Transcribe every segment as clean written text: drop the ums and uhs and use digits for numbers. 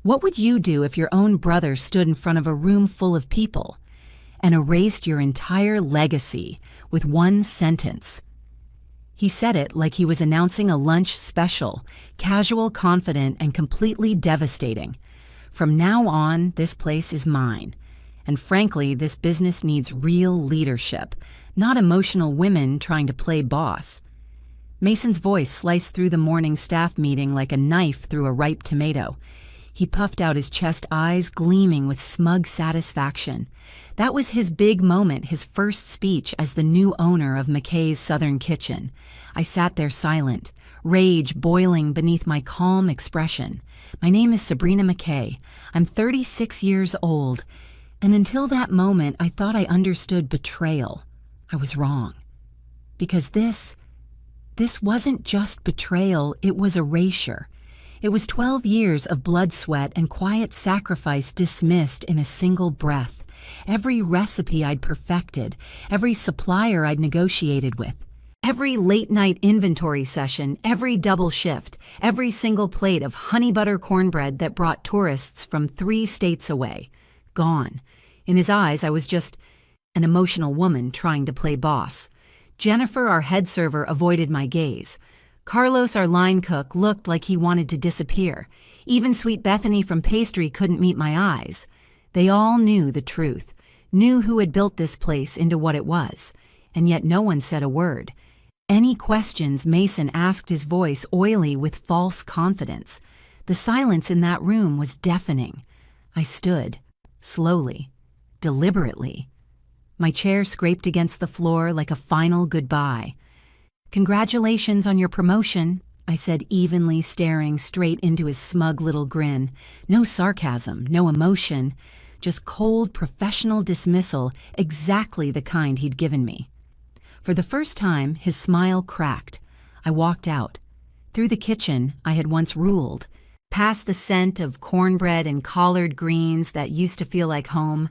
What would you do if your own brother stood in front of a room full of people and erased your entire legacy with one sentence? He said it like he was announcing a lunch special, casual, confident, and completely devastating. From now on, this place is mine. And frankly, this business needs real leadership, not emotional women trying to play boss. Mason's voice sliced through the morning staff meeting like a knife through a ripe tomato. He puffed out his chest, eyes gleaming with smug satisfaction. That was his big moment, his first speech as the new owner of McKay's Southern Kitchen. I sat there silent, rage boiling beneath my calm expression. My name is Sabrina McKay. I'm 36 years old, and until that moment, I thought I understood betrayal. I was wrong. Because this wasn't just betrayal, it was erasure. It was 12 years of blood, sweat, and quiet sacrifice dismissed in a single breath. Every recipe I'd perfected, every supplier I'd negotiated with, every late-night inventory session, every double shift, every single plate of honey butter cornbread that brought tourists from 3 states away. Gone. In his eyes, I was just an emotional woman trying to play boss. Jennifer, our head server, avoided my gaze. Carlos, our line cook, looked like he wanted to disappear. Even Sweet Bethany from pastry couldn't meet my eyes. They all knew the truth, knew who had built this place into what it was, and yet no one said a word. Any questions Mason asked, his voice oily with false confidence. The silence in that room was deafening. I stood, slowly, deliberately. My chair scraped against the floor like a final goodbye. "Congratulations on your promotion," I said evenly, staring straight into his smug little grin. No sarcasm, no emotion, just cold professional dismissal, exactly the kind he'd given me. For the first time, his smile cracked. I walked out. Through the kitchen I had once ruled, past the scent of cornbread and collard greens that used to feel like home.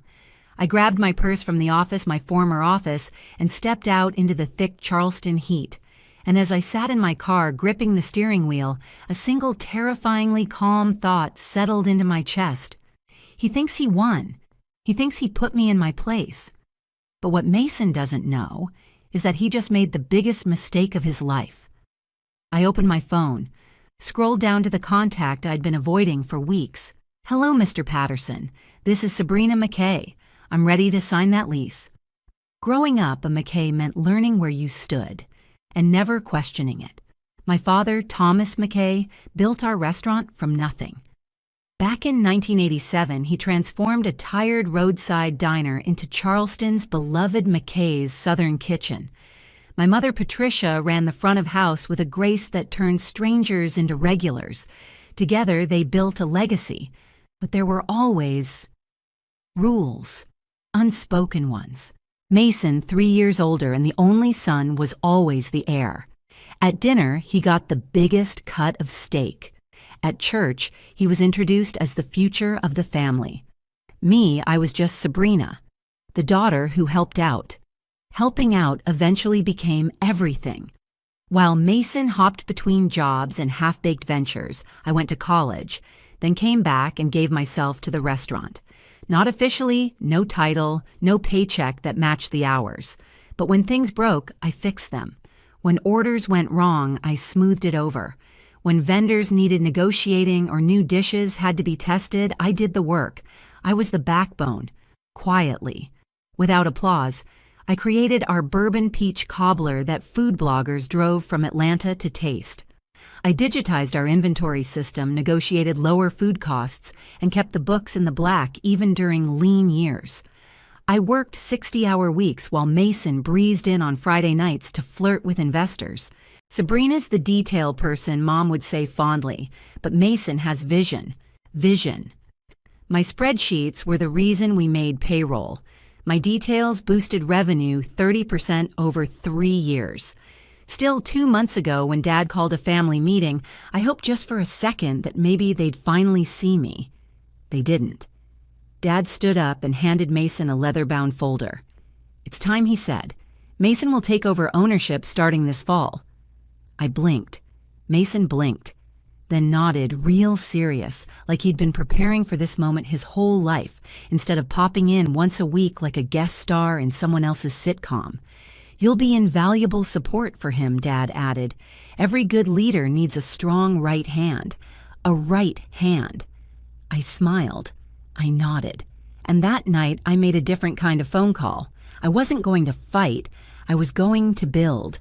I grabbed my purse from the office, my former office, and stepped out into the thick Charleston heat. And as I sat in my car, gripping the steering wheel, a single terrifyingly calm thought settled into my chest. He thinks he won. He thinks he put me in my place. But what Mason doesn't know is that he just made the biggest mistake of his life. I opened my phone, scrolled down to the contact I'd been avoiding for weeks. "Hello, Mr. Patterson. This is Sabrina McKay. I'm ready to sign that lease." Growing up, a McKay meant learning where you stood and never questioning it. My father, Thomas McKay, built our restaurant from nothing. Back in 1987, he transformed a tired roadside diner into Charleston's beloved McKay's Southern Kitchen. My mother, Patricia, ran the front of house with a grace that turned strangers into regulars. Together, they built a legacy, but there were always rules, unspoken ones. Mason, 3 years older and the only son, was always the heir. At dinner, he got the biggest cut of steak. At church, he was introduced as the future of the family. Me, I was just Sabrina, the daughter who helped out. Helping out eventually became everything. While Mason hopped between jobs and half-baked ventures, I went to college, then came back and gave myself to the restaurant. Not officially, no title, no paycheck that matched the hours. But when things broke, I fixed them. When orders went wrong, I smoothed it over. When vendors needed negotiating or new dishes had to be tested, I did the work. I was the backbone. Quietly, without applause, I created our bourbon peach cobbler that food bloggers drove from Atlanta to taste. I digitized our inventory system, negotiated lower food costs, and kept the books in the black even during lean years. I worked 60-hour weeks while Mason breezed in on Friday nights to flirt with investors. Sabrina's the detail person, Mom would say fondly, but Mason has vision. Vision. My spreadsheets were the reason we made payroll. My details boosted revenue 30% over 3 years. Still, 2 months ago, when Dad called a family meeting, I hoped just for a second that maybe they'd finally see me. They didn't. Dad stood up and handed Mason a leather-bound folder. "It's time," he said. "Mason will take over ownership starting this fall." I blinked. Mason blinked. then nodded real serious, like he'd been preparing for this moment his whole life, instead of popping in once a week like a guest star in someone else's sitcom. "You'll be invaluable support for him," Dad added. "Every good leader needs a strong right hand. A right hand." I smiled. I nodded. And that night, I made a different kind of phone call. I wasn't going to fight. I was going to build.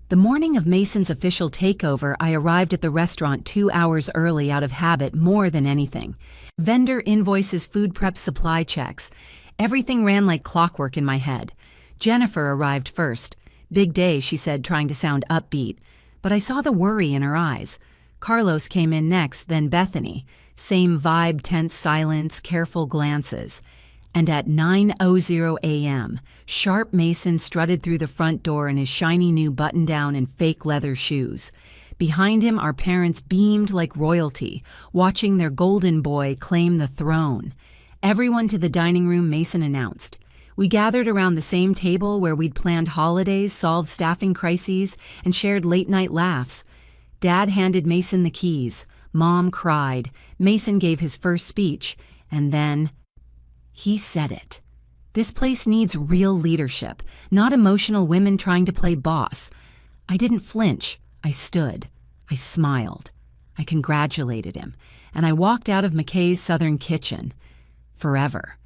The morning of Mason's official takeover, I arrived at the restaurant 2 hours early out of habit more than anything. Vendor invoices, food prep, supply checks. Everything ran like clockwork in my head. Jennifer arrived first. "Big day," she said, trying to sound upbeat. But I saw the worry in her eyes. Carlos came in next, then Bethany. Same vibe, tense silence, careful glances. And at 9:00 a.m., Sharp Mason strutted through the front door in his shiny new button-down and fake leather shoes. Behind him, our parents beamed like royalty, watching their golden boy claim the throne. "Everyone to the dining room," Mason announced. We gathered around the same table where we'd planned holidays, solved staffing crises, and shared late-night laughs. Dad handed Mason the keys. Mom cried. Mason gave his first speech, and then he said it. "This place needs real leadership, not emotional women trying to play boss." I didn't flinch. I stood. I smiled. I congratulated him, and I walked out of McKay's Southern Kitchen. Forever.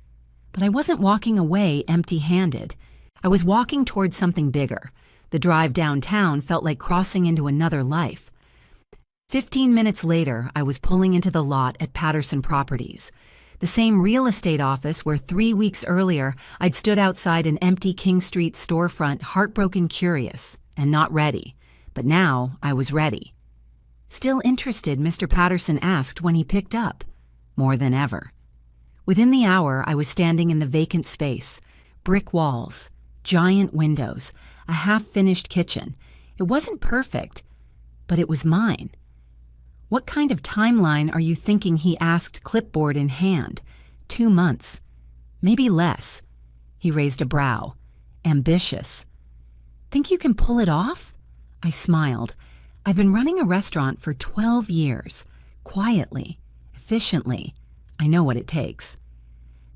But I wasn't walking away empty-handed. I was walking towards something bigger. The drive downtown felt like crossing into another life. 15 minutes later, I was pulling into the lot at Patterson Properties, the same real estate office where 3 weeks earlier I'd stood outside an empty King Street storefront, heartbroken, curious, and not ready. But now I was ready. "Still interested?" Mr. Patterson asked when he picked up. More than ever. Within the hour, I was standing in the vacant space. Brick walls, giant windows, a half-finished kitchen. It wasn't perfect, but it was mine. "What kind of timeline are you thinking?" he asked, clipboard in hand. 2 months. Maybe less. He raised a brow. Ambitious. "Think you can pull it off?" I smiled. "I've been running a restaurant for 12 years. Quietly. Efficiently. I know what it takes."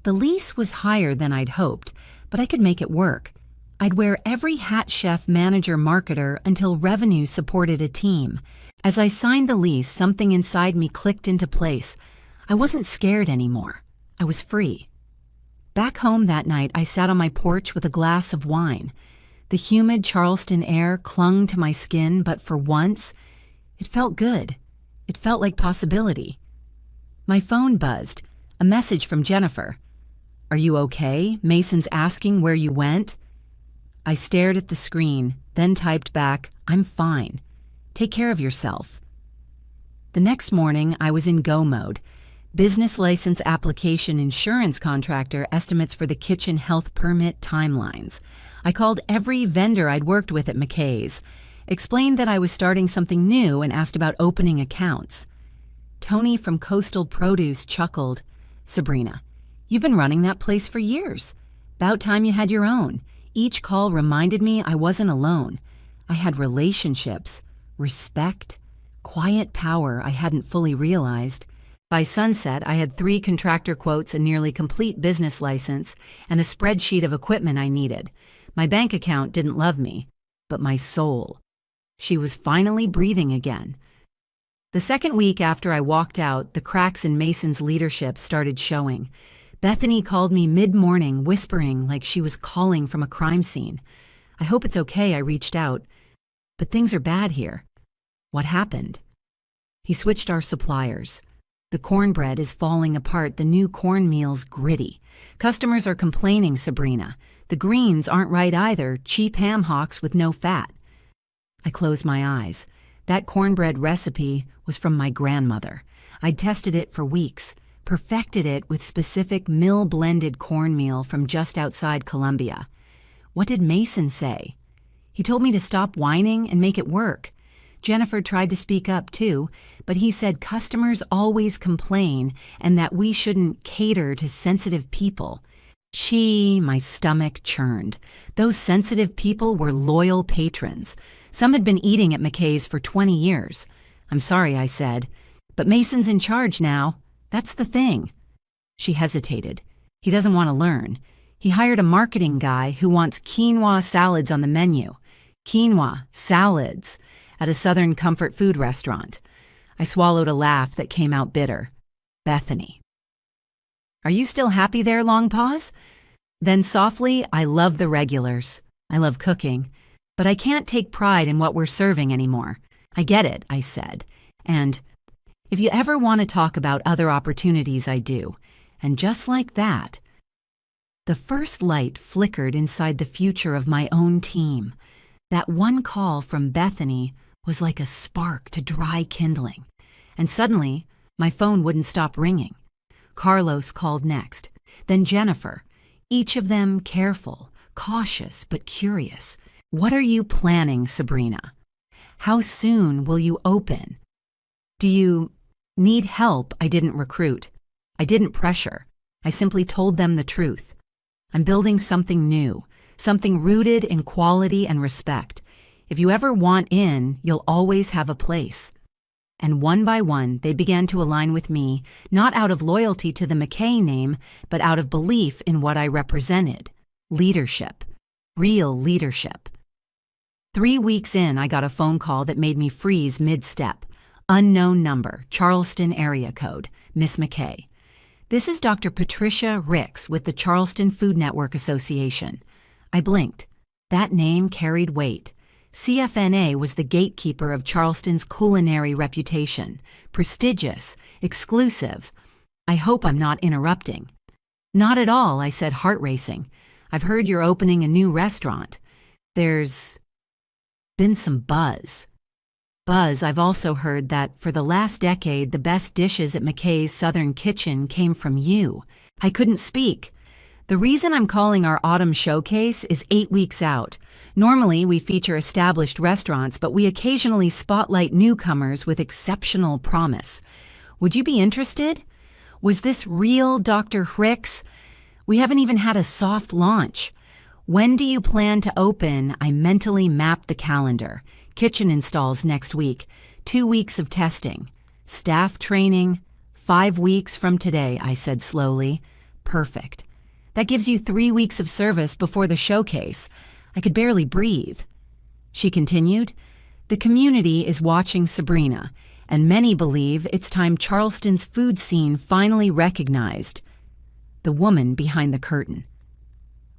The lease was higher than I'd hoped, but I could make it work. I'd wear every hat, chef, manager, marketer, until revenue supported a team. As I signed the lease, something inside me clicked into place. I wasn't scared anymore. I was free. Back home that night, I sat on my porch with a glass of wine. The humid Charleston air clung to my skin, but for once, it felt good. It felt like possibility. My phone buzzed. A message from Jennifer. "Are you okay? Mason's asking where you went." I stared at the screen, then typed back, "I'm fine. Take care of yourself." The next morning, I was in go mode. Business license application, insurance contractor, estimates for the kitchen, health permit, timelines. I called every vendor I'd worked with at McKay's, explained that I was starting something new, and asked about opening accounts. Tony from Coastal Produce chuckled. "Sabrina, you've been running that place for years. About time you had your own." Each call reminded me I wasn't alone. I had relationships, respect, quiet power I hadn't fully realized. By sunset, I had 3 contractor quotes, a nearly complete business license, and a spreadsheet of equipment I needed. My bank account didn't love me, but my soul. She was finally breathing again. The second week after I walked out, the cracks in Mason's leadership started showing. Bethany called me mid-morning, whispering like she was calling from a crime scene. "I hope it's okay," I reached out. "But things are bad here." "What happened?" He switched our suppliers. "The cornbread is falling apart. The new cornmeal's gritty. Customers are complaining, Sabrina. The greens aren't right either. Cheap ham hocks with no fat." I closed my eyes. That cornbread recipe was from my grandmother. I'd tested it for weeks, perfected it with specific mill-blended cornmeal from just outside Columbia. What did Mason say? He told me to stop whining and make it work. Jennifer tried to speak up too, but he said customers always complain and that we shouldn't cater to sensitive people. My stomach churned. Those sensitive people were loyal patrons. Some had been eating at McKay's for 20 years. I'm sorry, I said, but Mason's in charge now. That's the thing. She hesitated. He doesn't want to learn. He hired a marketing guy who wants quinoa salads on the menu. Quinoa salads at a Southern comfort food restaurant. I swallowed a laugh that came out bitter. Bethany. Are you still happy there, long pause? Then softly, I love the regulars. I love cooking, but I can't take pride in what we're serving anymore. I get it, I said. And if you ever want to talk about other opportunities, I do. And just like that, the first light flickered inside the future of my own team. That one call from Bethany was like a spark to dry kindling. And suddenly, my phone wouldn't stop ringing. Carlos called next, then Jennifer, each of them careful, cautious, but curious. What are you planning, Sabrina? How soon will you open? Do you need help? I didn't recruit. I didn't pressure. I simply told them the truth. I'm building something new, something rooted in quality and respect. If you ever want in, you'll always have a place. And one by one, they began to align with me, not out of loyalty to the McKay name, but out of belief in what I represented. Leadership. Real leadership. 3 weeks in, I got a phone call that made me freeze mid-step. Unknown number, Charleston area code, Miss McKay. This is Dr. Patricia Ricks with the Charleston Food Network Association. I blinked. That name carried weight. CFNA was the gatekeeper of Charleston's culinary reputation. Prestigious, exclusive. I hope I'm not interrupting. Not at all, I said, heart racing. I've heard you're opening a new restaurant. There's been some buzz. I've also heard that for the last decade, the best dishes at McKay's Southern Kitchen came from you. I couldn't speak. The reason I'm calling our autumn showcase is 8 weeks out. Normally, we feature established restaurants, but we occasionally spotlight newcomers with exceptional promise. Would you be interested? Was this real, Dr. Ricks? We haven't even had a soft launch. When do you plan to open? I mentally mapped the calendar. Kitchen installs next week. 2 weeks of testing. Staff training. 5 weeks from today, I said slowly. Perfect. That gives you 3 weeks of service before the showcase. I could barely breathe. She continued, the community is watching Sabrina, and many believe it's time Charleston's food scene finally recognized the woman behind the curtain.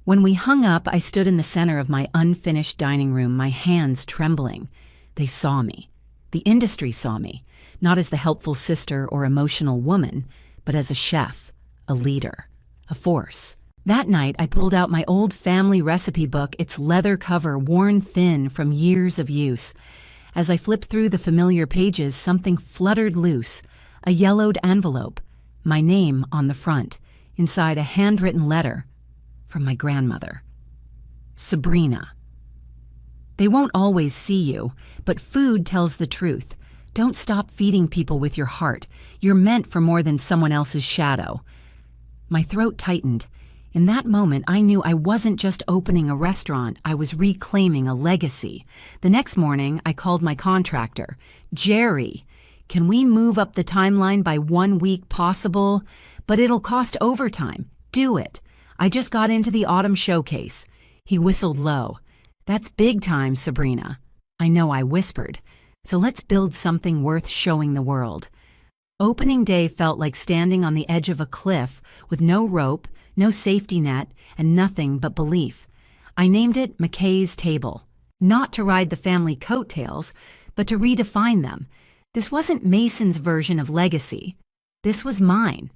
When we hung up, I stood in the center of my unfinished dining room, my hands trembling. They saw me. The industry saw me, not as the helpful sister or emotional woman, but as a chef, a leader, a force. That night, I pulled out my old family recipe book, its leather cover worn thin from years of use. As I flipped through the familiar pages, something fluttered loose, a yellowed envelope, my name on the front, inside a handwritten letter from my grandmother. Sabrina. They won't always see you, but food tells the truth. Don't stop feeding people with your heart. You're meant for more than someone else's shadow. My throat tightened. In that moment, I knew I wasn't just opening a restaurant, I was reclaiming a legacy. The next morning, I called my contractor. Jerry, can we move up the timeline by 1 week possible? But it'll cost overtime. Do it. I just got into the autumn showcase. He whistled low. That's big time, Sabrina. I know, I whispered. So let's build something worth showing the world. Opening day felt like standing on the edge of a cliff with no rope, no safety net, and nothing but belief. I named it McKay's Table, not to ride the family coattails, but to redefine them. This wasn't Mason's version of legacy. This was mine.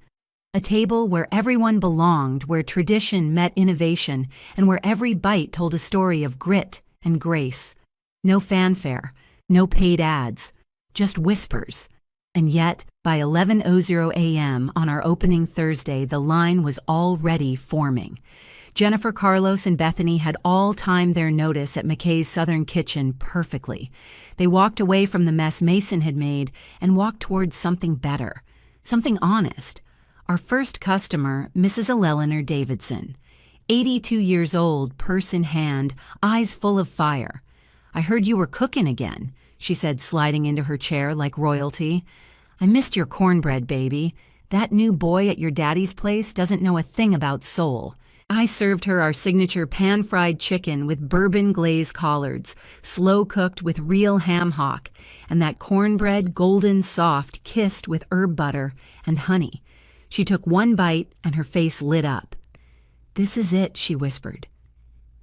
A table where everyone belonged, where tradition met innovation, and where every bite told a story of grit and grace. No fanfare, no paid ads, just whispers. And yet, by 11:00 a.m. on our opening Thursday, the line was already forming. Jennifer, Carlos, and Bethany had all timed their notice at McKay's Southern Kitchen perfectly. They walked away from the mess Mason had made and walked towards something better, something honest. Our first customer, Mrs. Eleanor Davidson, 82 years old, purse in hand, eyes full of fire. I heard you were cooking again. she said, sliding into her chair like royalty. "I missed your cornbread, baby. That new boy at your daddy's place doesn't know a thing about soul." I served her our signature pan-fried chicken with bourbon glazed collards, slow-cooked with real ham hock, and that cornbread golden soft kissed with herb butter and honey. She took one bite and her face lit up. "This is it," she whispered.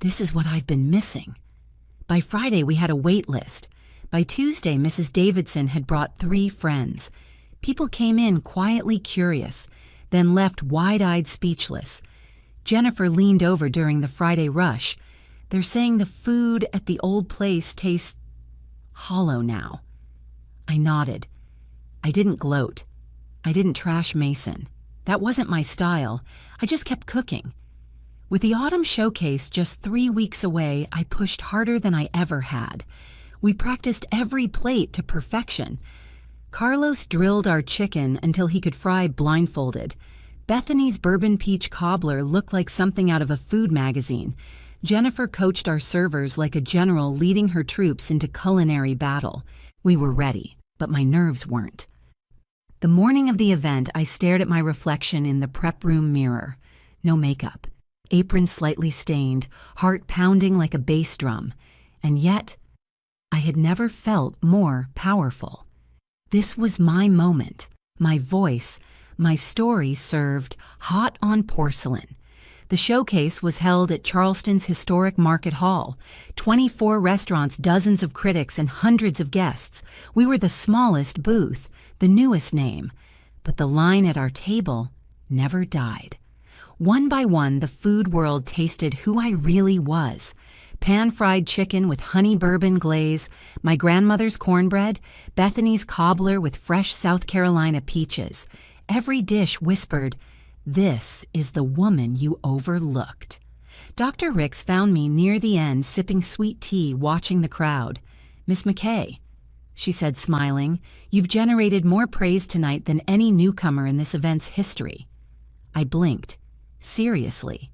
"This is what I've been missing." By Friday, we had a wait list. By Tuesday, Mrs. Davidson had brought 3 friends. People came in quietly curious, then left wide-eyed speechless. Jennifer leaned over during the Friday rush. "They're saying the food at the old place tastes hollow now." I nodded. I didn't gloat. I didn't trash Mason. That wasn't my style. I just kept cooking. With the autumn showcase just 3 weeks away, I pushed harder than I ever had. We practiced every plate to perfection. Carlos drilled our chicken until he could fry blindfolded. Bethany's bourbon peach cobbler looked like something out of a food magazine. Jennifer coached our servers like a general leading her troops into culinary battle. We were ready, but my nerves weren't. The morning of the event, I stared at my reflection in the prep room mirror. No makeup, apron slightly stained, heart pounding like a bass drum. And yet, I had never felt more powerful. This was my moment, my voice, my story served hot on porcelain. The showcase was held at Charleston's historic Market Hall. 24 restaurants, dozens of critics, and hundreds of guests. We were the smallest booth, the newest name. But the line at our table never died. One by one, the food world tasted who I really was. Pan-fried chicken with honey bourbon glaze, my grandmother's cornbread, Bethany's cobbler with fresh South Carolina peaches. Every dish whispered, "This is the woman you overlooked." Dr. Ricks found me near the end sipping sweet tea, watching the crowd. "Miss McKay," she said, smiling, "you've generated more praise tonight than any newcomer in this event's history." I blinked. Seriously.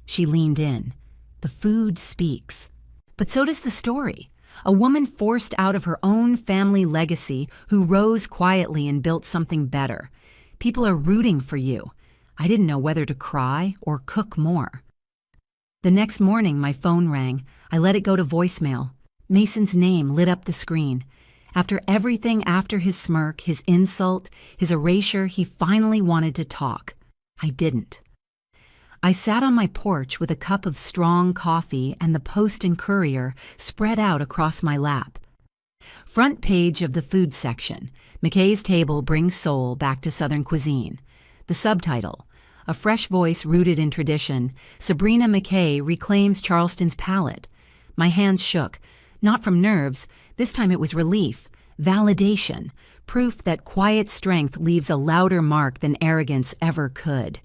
She leaned in. "The food speaks. But so does the story. A woman forced out of her own family legacy who rose quietly and built something better. People are rooting for you." I didn't know whether to cry or cook more. The next morning, my phone rang. I let it go to voicemail. Mason's name lit up the screen. After everything, after his smirk, his insult, his erasure, he finally wanted to talk. I didn't. I sat on my porch with a cup of strong coffee and the Post and Courier spread out across my lap. Front page of the food section. McKay's table brings soul back to Southern cuisine. The subtitle, a fresh voice rooted in tradition, Sabrina McKay reclaims Charleston's palate. My hands shook, not from nerves, this time it was relief, validation, proof that quiet strength leaves a louder mark than arrogance ever could.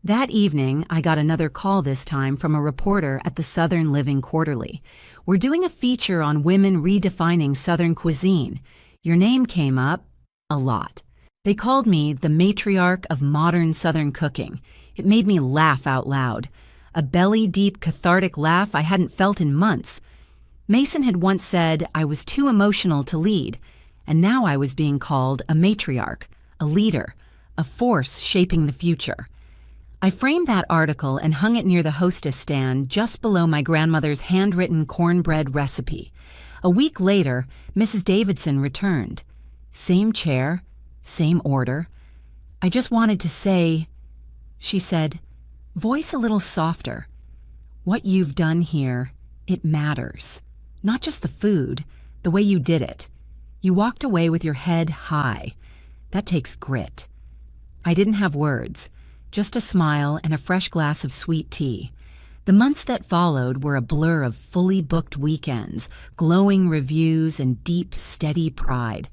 That evening, I got another call, this time from a reporter at the Southern Living Quarterly. "We're doing a feature on women redefining Southern cuisine. Your name came up a lot." They called me the matriarch of modern Southern cooking. It made me laugh out loud. A belly-deep, cathartic laugh I hadn't felt in months. Mason had once said I was too emotional to lead, and now I was being called a matriarch, a leader, a force shaping the future. I framed that article and hung it near the hostess stand just below my grandmother's handwritten cornbread recipe. A week later, Mrs. Davidson returned. Same chair, same order. "I just wanted to say," she said, voice a little softer, "what you've done here, it matters. Not just the food, the way you did it. You walked away with your head high. That takes grit." I didn't have words. Just a smile and a fresh glass of sweet tea. The months that followed were a blur of fully booked weekends, glowing reviews, and deep, steady pride.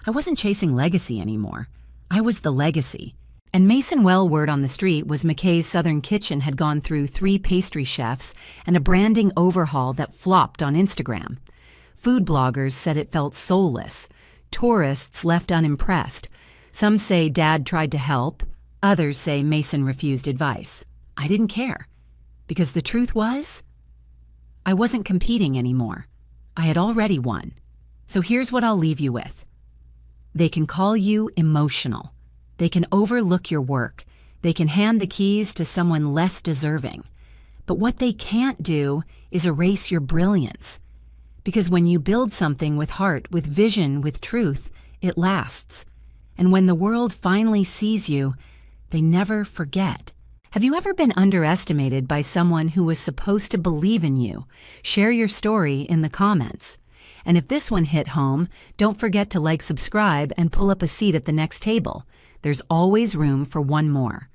I wasn't chasing legacy anymore. I was the legacy. And Mason Well word on the street was McKay's Southern Kitchen had gone through 3 pastry chefs and a branding overhaul that flopped on Instagram. Food bloggers said it felt soulless. Tourists left unimpressed. Some say Dad tried to help. Others say Mason refused advice. I didn't care. Because the truth was, I wasn't competing anymore. I had already won. So here's what I'll leave you with. They can call you emotional. They can overlook your work. They can hand the keys to someone less deserving. But what they can't do is erase your brilliance. Because when you build something with heart, with vision, with truth, it lasts. And when the world finally sees you, they never forget. Have you ever been underestimated by someone who was supposed to believe in you? Share your story in the comments. And if this one hit home, don't forget to subscribe, and pull up a seat at the next table. There's always room for one more.